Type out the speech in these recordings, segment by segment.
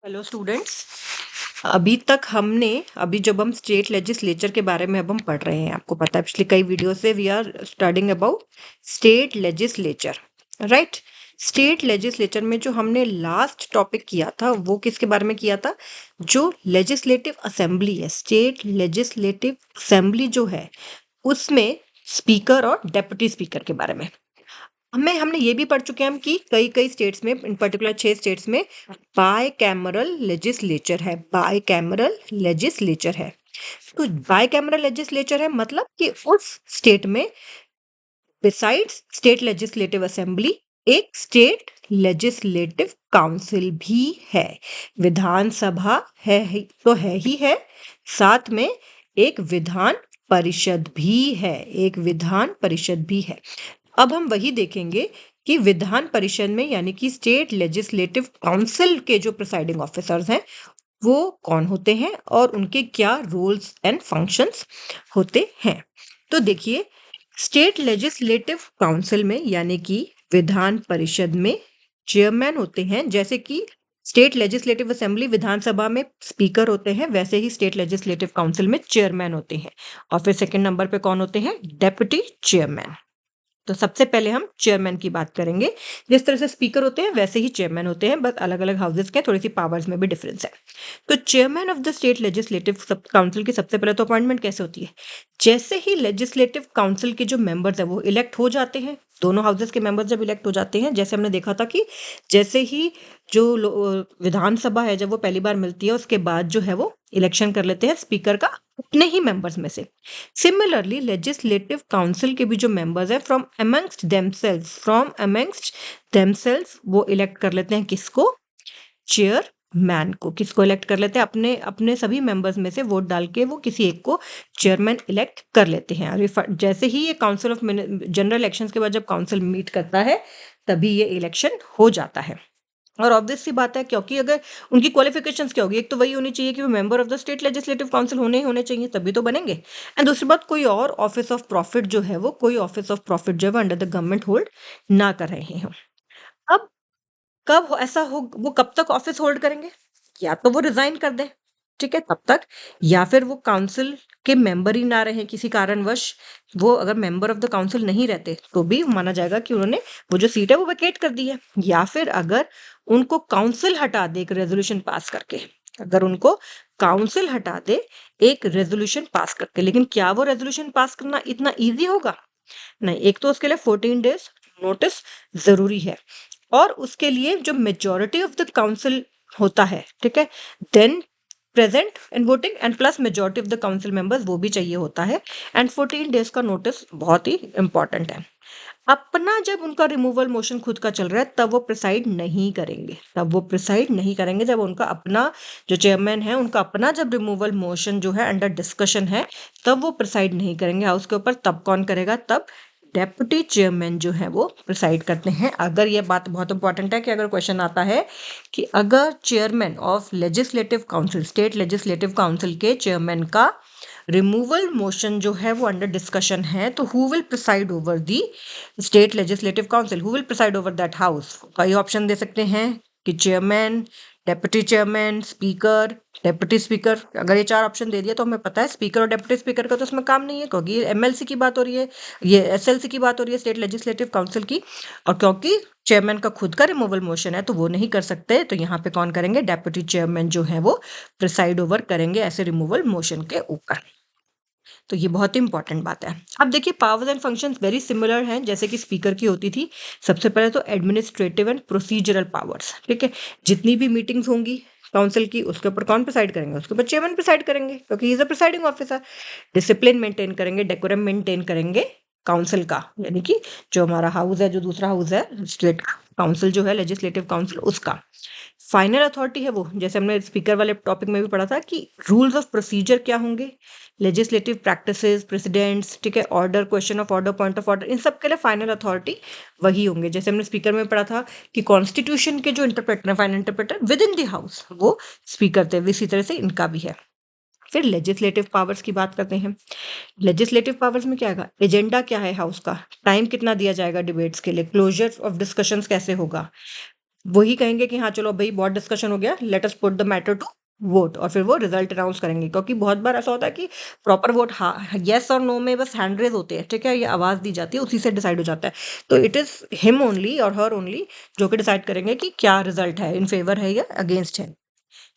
Hello students. अभी जब हम स्टेट लेजिस्लेचर के बारे में अब हम पढ़ रहे हैं, आपको पता है पिछले कई वीडियो से we are studying about state legislature, right. State legislature में जो हमने लास्ट टॉपिक किया था वो किसके बारे में किया था? जो लेजिस्लेटिव असेंबली है, स्टेट लेजिस्लेटिव असेंबली जो है उसमें स्पीकर और डेप्यूटी स्पीकर के बारे में हमने ये भी पढ़ चुके हैं हम कि कई कई स्टेट्स में, इन पर्टिकुलर 6 स्टेट्स में बाय कैमरल लेजिस्लेचर है। बाय कैमरल लेजिस्लेचर है। तो बाय कैमरल लेजिस्लेचर है मतलब कि उस स्टेट में बिसाइड्स स्टेट लेजिस्लेटिव असेंबली एक स्टेट लेजिस्लेटिव काउंसिल भी है। विधानसभा तो है ही है, साथ में एक विधान परिषद भी है। एक विधान परिषद भी है। अब हम वही देखेंगे कि विधान परिषद में यानी कि स्टेट लेजिस्लेटिव काउंसिल के जो प्रिसाइडिंग ऑफिसर्स हैं वो कौन होते हैं और उनके क्या रोल्स एंड फंक्शंस होते हैं। तो देखिए, स्टेट लेजिस्लेटिव काउंसिल में यानी कि विधान परिषद में चेयरमैन होते हैं। जैसे कि स्टेट लेजिस्लेटिव असेंबली विधानसभा में स्पीकर होते हैं, वैसे ही स्टेट लेजिस्लेटिव काउंसिल में चेयरमैन होते हैं। और फिर सेकंड नंबर पे कौन होते हैं? Deputy chairman. तो सबसे पहले हम चेयरमैन की बात करेंगे। जिस तरह से स्पीकर होते हैं वैसे ही चेयरमैन होते हैं, बस अलग अलग हाउसेस के थोड़ी सी पावर्स में भी डिफरेंस है। तो chairman of the state legislative council की सबसे पहले तो अपॉइंटमेंट कैसे होती है? जैसे ही लेजिस्लेटिव काउंसिल के जो मेंबर्स है वो इलेक्ट हो जाते हैं, दोनों हाउसेस के मेंबर्स जब इलेक्ट हो जाते हैं, जैसे हमने देखा था कि जैसे ही जो विधानसभा है जब वो पहली बार मिलती है उसके बाद जो है वो इलेक्शन कर लेते हैं स्पीकर का अपने ही मेंबर्स में से। सिमिलरली लेजिस्लेटिव काउंसिल के भी जो मेंबर्स हैं फ्रॉम अमंगस्ट देमसेल्व्स वो इलेक्ट कर लेते हैं किसको? चेयरमैन को। किसको इलेक्ट कर लेते हैं? अपने अपने सभी मेंबर्स में से वोट डाल के वो किसी एक को चेयरमैन इलेक्ट कर लेते हैं। जैसे ही ये काउंसिल ऑफ जनरल इलेक्शंस के बाद जब काउंसिल मीट करता है तभी ये इलेक्शन हो जाता है। और ऑब्वियस सी बात है, क्योंकि अगर उनकी क्वालिफिकेशंस क्या होगी? एक तो वही होनी चाहिए कि वो member of the state legislative council होने चाहिए, तभी तो बनेंगे। एंड दूसरी बात, कोई और ऑफिस ऑफ प्रॉफिट जो है वो अंडर द गवर्नमेंट होल्ड ना कर रहे हो। अब वो कब तक ऑफिस होल्ड करेंगे? या तो वो रिजाइन कर दें, ठीक है, तब तक, या फिर वो काउंसिल के मेंबर ही ना रहे किसी कारणवश। वो अगर मेंबर ऑफ द काउंसिल नहीं रहते तो भी माना जाएगा कि उन्होंने वो जो सीट है वो वेकेट कर दी है। या फिर अगर उनको काउंसिल हटा दे एक रेजोल्यूशन पास करके, अगर उनको काउंसिल हटा दे एक रेजोल्यूशन पास करके। लेकिन क्या वो रेजोल्यूशन पास करना इतना इजी होगा? नहीं। एक तो उसके लिए 14 डेज नोटिस जरूरी है, और उसके लिए जो मेजॉरिटी ऑफ द काउंसिल होता है, ठीक है, then present in voting and plus majority of the council members वो भी चाहिए होता है। एंड 14 डेज का नोटिस बहुत ही इंपॉर्टेंट है। अपना जब उनका रिमूवल मोशन खुद का चल रहा है तब वो प्रिसाइड नहीं करेंगे, जब उनका अपना जो चेयरमैन है उनका अपना जब रिमूवल मोशन जो है अंडर डिस्कशन है तब वो प्रिसाइड नहीं करेंगे हाउस के ऊपर। तब कौन करेगा? तब डेप्यूटी चेयरमैन जो है वो प्रिसाइड करते हैं। अगर ये बात बहुत इंपॉर्टेंट है कि अगर क्वेश्चन आता है कि अगर chairman of legislative council, state legislative council के चेयरमैन का रिमूवल मोशन जो है वो अंडर डिस्कशन है, तो who will preside over the state legislative council, who will preside over that house? कई ऑप्शन दे सकते हैं कि chairman, deputy chairman, speaker, deputy speaker. अगर ये 4 ऑप्शन दे दिया तो हमें पता है स्पीकर और डेप्यूटी स्पीकर का तो इसमें काम नहीं है, क्योंकि ये एमएलसी की बात हो रही है, ये एसएलसी की बात हो रही है, स्टेट लेजिस्लेटिव काउंसिल की। और क्योंकि चेयरमैन का खुद का रिमूवल मोशन है तो वो नहीं कर सकते, तो यहाँ पे कौन करेंगे? डेप्यूटी चेयरमैन जो है वो प्रिसाइड ओवर करेंगे ऐसे रिमूवल मोशन के ऊपर। तो ये बहुत ही इंपॉर्टेंट बात है। अब देखिए, powers and functions very similar हैं जैसे कि स्पीकर की होती थी। सबसे पहले तो एडमिनिस्ट्रेटिव एंड प्रोसीजरल पावर्स, ठीक है। जितनी भी मीटिंग्स होंगी काउंसिल की उसके ऊपर कौन प्रिसाइड करेंगे? उसके ऊपर चेयरमैन प्रिसाइड करेंगे, क्योंकि is a presiding officer. Discipline maintain करेंगे, डेकोरम मेंटेन करेंगे काउंसिल का, यानी कि जो हमारा हाउस है, जो दूसरा हाउस है स्टेट काउंसिल जो है लेजिस्लेटिव काउंसिल, उसका फाइनल अथॉरिटी है वो। जैसे हमने स्पीकर वाले टॉपिक में भी पढ़ा था कि रूल्स ऑफ प्रोसीजर क्या होंगे, लेजिस्लेटिव प्रैक्टिसेस, प्रेसिडेंट्स, ठीक है, order, question of order, point of order, इन सब के लिए फाइनल अथॉरिटी वही होंगे। जैसे हमने स्पीकर में पढ़ा था कि कॉन्स्टिट्यूशन के जो इंटरप्रेटर है, final interpreter with in the house, वो स्पीकर थे। इसी तरह से इनका भी है। फिर लेजिस्लेटिव पावर्स की बात करते हैं। लेजिस्लेटिव पावर्स में क्या आएगा? एजेंडा क्या है हाउस का, टाइम कितना दिया जाएगा डिबेट्स के लिए, क्लोजर ऑफ डिस्कशंस कैसे होगा, वही कहेंगे कि हाँ चलो भाई बहुत डिस्कशन हो गया, let us put the matter to vote, और फिर वो रिजल्ट अनाउंस करेंगे। क्योंकि बहुत बार ऐसा होता है कि प्रॉपर वोट हाँ यस और नो में बस हैंड रेज होते हैं, ठीक है, ये आवाज दी जाती है, उसी से डिसाइड हो जाता है। तो इट इज हिम ओनली और हर ओनली जो कि डिसाइड करेंगे कि क्या रिजल्ट है, इन फेवर है या अगेंस्ट है।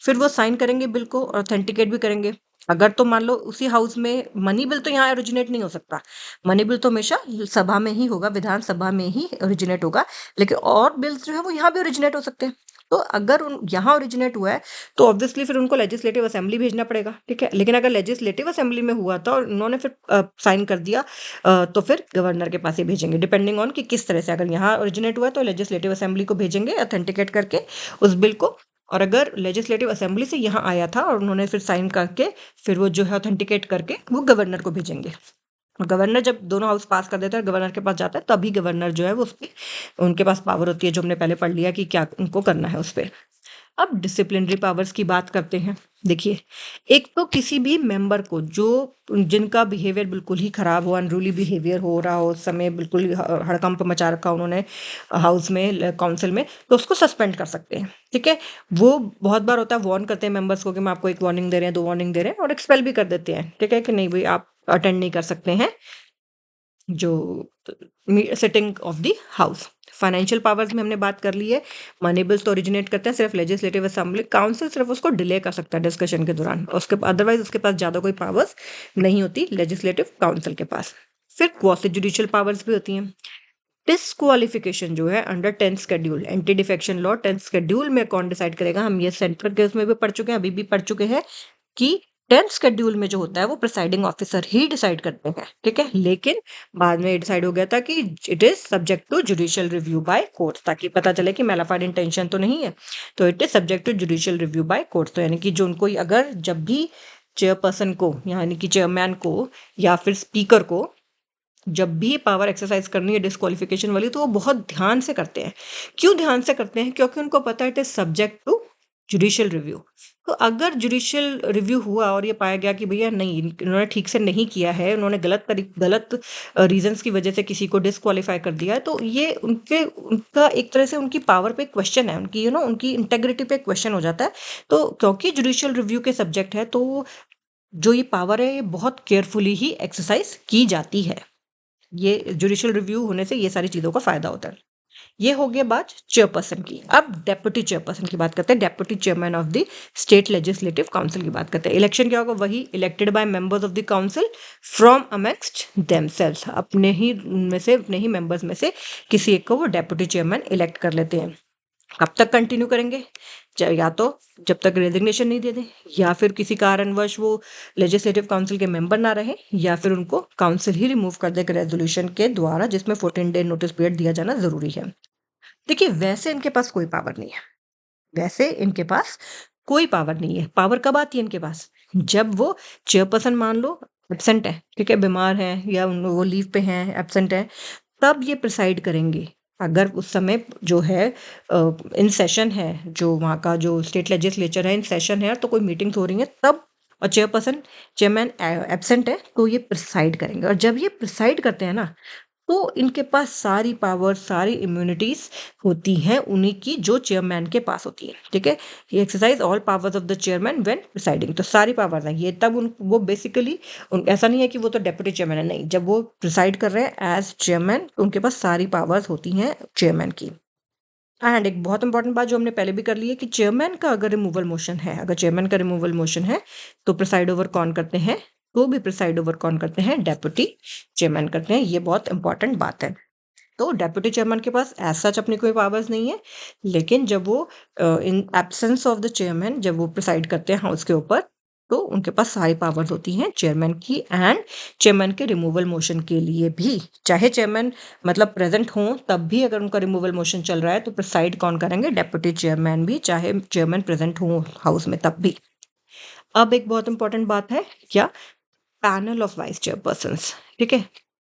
फिर वो साइन करेंगे बिल को और ऑथेंटिकेट भी करेंगे। अगर तो मान लो उसी हाउस में मनी बिल तो यहाँ ओरिजिनेट नहीं हो सकता, मनी बिल तो हमेशा सभा में ही होगा, विधानसभा में ही ओरिजिनेट होगा। लेकिन और बिल्स जो है वो यहाँ भी ओरिजिनेट हो सकते हैं। तो अगर उन यहाँ ओरिजिनेट हुआ है तो ऑब्वियसली फिर उनको लेजिस्लेटिव असेंबली भेजना पड़ेगा, ठीक है। लेकिन अगर लेजिस्लेटिव असेंबली में हुआ था और उन्होंने फिर साइन कर दिया तो फिर गवर्नर के पास ही भेजेंगे, डिपेंडिंग ऑन कि किस तरह से। अगर यहाँ ओरिजिनेट हुआ तो लेजिस्लेटिव असेंबली को भेजेंगे ऑथेंटिकेट करके उस बिल को। और अगर लेजिस्लेटिव असेंबली से यहाँ आया था और उन्होंने फिर साइन करके फिर वो जो है ऑथेंटिकेट करके वो गवर्नर को भेजेंगे। और गवर्नर जब दोनों हाउस पास कर देता है गवर्नर के पास जाता है, तभी गवर्नर जो है वो उसकी उनके पास पावर होती है, जो हमने पहले पढ़ लिया कि क्या उनको करना है उस पर। अब डिसिप्लिनरी पावर्स की बात करते हैं। देखिए, एक तो किसी भी मेंबर को जो जिनका बिहेवियर बिल्कुल ही खराब हो, अनरूली बिहेवियर हो रहा हो, उस समय बिल्कुल ही हड़कंप मचा रखा उन्होंने हाउस में, काउंसिल में, तो उसको सस्पेंड कर सकते हैं, ठीक है। वो बहुत बार होता है, वार्न करते हैं मेंबर्स को कि मैं आपको एक वार्निंग दे रहे हैं, दो वार्निंग दे रहे हैं, और एक्सपेल भी कर देते हैं, ठीक है, कि नहीं भाई आप अटेंड नहीं कर सकते हैं जो sitting of the house. Financial powers में हमने बात कर ली है। मनी बिल्स तो ओरिजिनेट करते हैं सिर्फ लेजिस्लेटिव असेंबली, काउंसिल सिर्फ उसको डिले कर सकता है डिस्कशन के दौरान, उसके अदरवाइज उसके पास ज़्यादा कोई पावर्स नहीं होती लेजिस्लेटिव काउंसिल के पास। फिर क्वासी जुडिशियल पावर्स भी होती हैं। डिसक्वालिफिकेशन जो है under 10th schedule, anti defection law 10th schedule में कौन डिसाइड करेगा, हम ये सेंट्रल केस में भी पढ़ चुके हैं, अभी भी पढ़ चुके हैं कि 10th शेड्यूल में जो होता है वो प्रिसाइडिंग ऑफिसर ही डिसाइड करते हैं, ठीक है। लेकिन बाद में डिसाइड हो गया था कि it is subject to judicial review by court, ताकि पता चले कि मेलाफाइड इंटेंशन तो नहीं है, तो it is subject to judicial review by court. तो यानी कि जो उनको अगर जब भी चेयरपर्सन को यानी कि चेयरमैन को या फिर स्पीकर को जब भी पावर एक्सरसाइज करनी है डिस्क्वालिफिकेशन वाली, तो वो बहुत ध्यान से करते हैं। क्यों ध्यान से करते हैं? क्योंकि उनको पता है it is subject to judicial review. तो अगर जुडिशियल रिव्यू हुआ और ये पाया गया कि भैया नहीं इन्होंने ठीक से नहीं किया है, उन्होंने गलत रीजंस की वजह से किसी को डिस्क्वालीफाई कर दिया है, तो ये उनका एक तरह से उनकी पावर पे क्वेश्चन है, उनकी उनकी इंटेग्रिटी पे क्वेश्चन हो जाता है। तो क्योंकि जुडिशियल रिव्यू के सब्जेक्ट है, तो जो ये पावर है ये बहुत केयरफुली ही एक्सरसाइज की जाती है। ये जुडिशियल रिव्यू होने से ये सारी चीज़ों का फ़ायदा होता है। ये हो गया बात चेयरपर्सन की। अब डेप्यूटी चेयरपर्सन की बात करते हैं, deputy chairman of the state legislative council की बात करते हैं। इलेक्शन क्या होगा? वही elected by members of the council from amongst themselves, अपने ही में से, अपने ही मेंबर्स में से किसी एक को वो डेप्यूटी चेयरमैन इलेक्ट कर लेते हैं। कब तक कंटिन्यू करेंगे? या तो जब तक रेजिग्नेशन नहीं दे दें, या फिर किसी कारणवश वो लेजिस्लेटिव काउंसिल के मेंबर ना रहे, या फिर उनको काउंसिल ही रिमूव कर दे रेजोल्यूशन के द्वारा, जिसमें 14 डे नोटिस पीरियड दिया जाना जरूरी है। देखिए, वैसे इनके पास कोई पावर नहीं है, वैसे इनके पास कोई पावर नहीं है। पावर कब आती है इनके पास? जब वो चेयरपर्सन मान लो एब्सेंट है, ठीक है, बीमार है या वो लीव पे हैं, एब्सेंट है, तब ये प्रिसाइड करेंगे। अगर उस समय जो है इन सेशन है, जो वहाँ का जो स्टेट लेजिस्लेचर है इन सेशन है, तो कोई मीटिंग्स हो रही हैं तब, और चेयरमैन एब्सेंट है, तो ये प्रिसाइड करेंगे। और जब ये प्रिसाइड करते हैं ना, तो इनके पास सारी पावर, सारी इम्यूनिटीज होती हैं उन्हीं की जो चेयरमैन के पास होती है, ठीक है। ये exercise all powers of the chairman when presiding, तो सारी पावर्स हैं ये तब वो बेसिकली ऐसा नहीं है कि वो तो डेप्यूटी चेयरमैन है, नहीं, जब वो प्रिसाइड कर रहे हैं एज चेयरमैन तो उनके पास सारी पावर्स होती हैं चेयरमैन की। एंड एक बहुत इंपॉर्टेंट बात जो हमने पहले भी कर ली है कि चेयरमैन का अगर रिमूवल मोशन है, अगर चेयरमैन का रिमूवल मोशन है, तो प्रिसाइड ओवर कौन करते हैं? तो भी प्रिसाइड ओवर कौन करते हैं? डेप्यूटी चेयरमैन करते हैं। ये बहुत इंपॉर्टेंट बात है। तो डेप्यूटी चेयरमैन के पास एज सच अपनी कोई पावर्स नहीं है, लेकिन जब वो in absence of the chairman जब वो प्रिसाइड करते हैं हाउस के ऊपर, तो उनके पास सारी पावर्स होती हैं चेयरमैन की। एंड चेयरमैन के रिमूवल मोशन के लिए भी, चाहे चेयरमैन मतलब प्रेजेंट हो तब भी अगर उनका रिमूवल मोशन चल रहा है, तो प्रिसाइड कौन करेंगे? डेप्यूटी चेयरमैन भी, चाहे चेयरमैन प्रेजेंट हो हाउस में तब भी। अब एक बहुत इंपॉर्टेंट बात है, क्या? पैनल ऑफ वाइस चेयरपर्सन, ठीक है,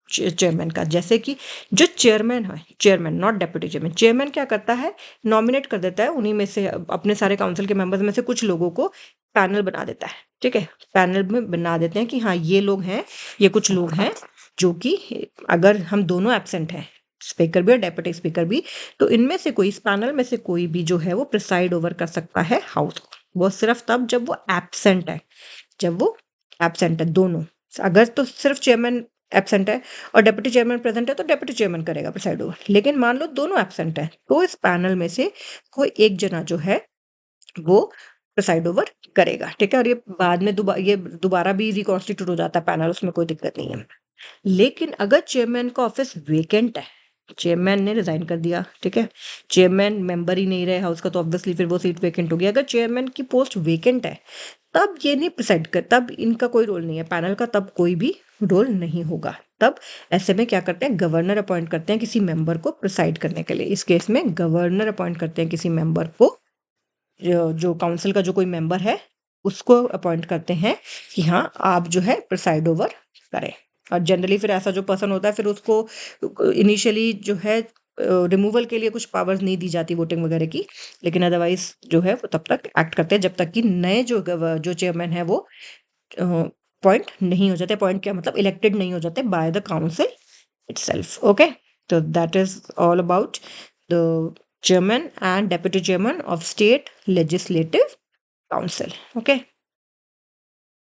चेयरमैन का। जैसे कि जो चेयरमैन है, chairman not deputy chairman, chairman क्या करता है? नॉमिनेट कर देता है उन्हीं में से, अपने सारे काउंसिल के मेंबर्स में से कुछ लोगों को पैनल बना देता है, ठीक है। पैनल में बना देते हैं कि हाँ ये लोग हैं, ये कुछ लोग हैं जो कि अगर हम दोनों एब्सेंट हैं, स्पीकर भी और डेप्यूटी स्पीकर भी। तो इनमें से कोई, इस पैनल में से कोई भी जो है वो प्रिसाइड ओवर कर सकता है हाउस को, वो सिर्फ तब जब वो एब्सेंट है, जब वो एब्सेंट है दोनों। अगर तो सिर्फ चेयरमैन एब्सेंट है और डेप्यूटी चेयरमैन प्रेजेंट है तो डेप्यूटी चेयरमैन करेगा प्रिसाइड ओवर। लेकिन मान लो दोनों एब्सेंट है तो इस पैनल में से कोई एक जना जो है वो प्रिसाइड ओवर करेगा, ठीक है। और ये बाद में दोबारा भी रिकॉन्स्टिट्यूट हो जाता है पैनल, उसमें कोई दिक्कत नहीं है। लेकिन अगर चेयरमैन का ऑफिस वेकेंट है, चेयरमैन ने रिजाइन कर दिया, ठीक है, चेयरमैन मेंबर ही नहीं रहे हाउस का, तो ऑब्वियसली फिर वो सीट वेकेंट होगी। अगर चेयरमैन की पोस्ट वेकेंट है तब ये नहीं प्रिसाइड कर, तब इनका कोई रोल नहीं है पैनल का, तब कोई भी रोल नहीं होगा। तब ऐसे में क्या करते हैं, गवर्नर अपॉइंट करते हैं किसी मेंबर को प्रिसाइड करने के लिए। इस केस में गवर्नर अपॉइंट करते हैं किसी मेंबर को, जो काउंसिल का जो कोई मेंबर है उसको अपॉइंट करते हैं कि हाँ आप जो है प्रिसाइड ओवर करें। और जनरली फिर ऐसा जो पर्सन होता है फिर उसको इनिशियली जो है रिमूवल के लिए कुछ पावर्स नहीं दी जाती वोटिंग वगैरह की, लेकिन अदरवाइज जो है वो तब तक एक्ट करते हैं जब तक कि नए जो चेयरमैन है वो अपॉइंट नहीं हो जाते। अपॉइंट क्या मतलब, इलेक्टेड नहीं हो जाते by the council itself. Okay, so that is all about the chairman and deputy chairman of state legislative council. Okay.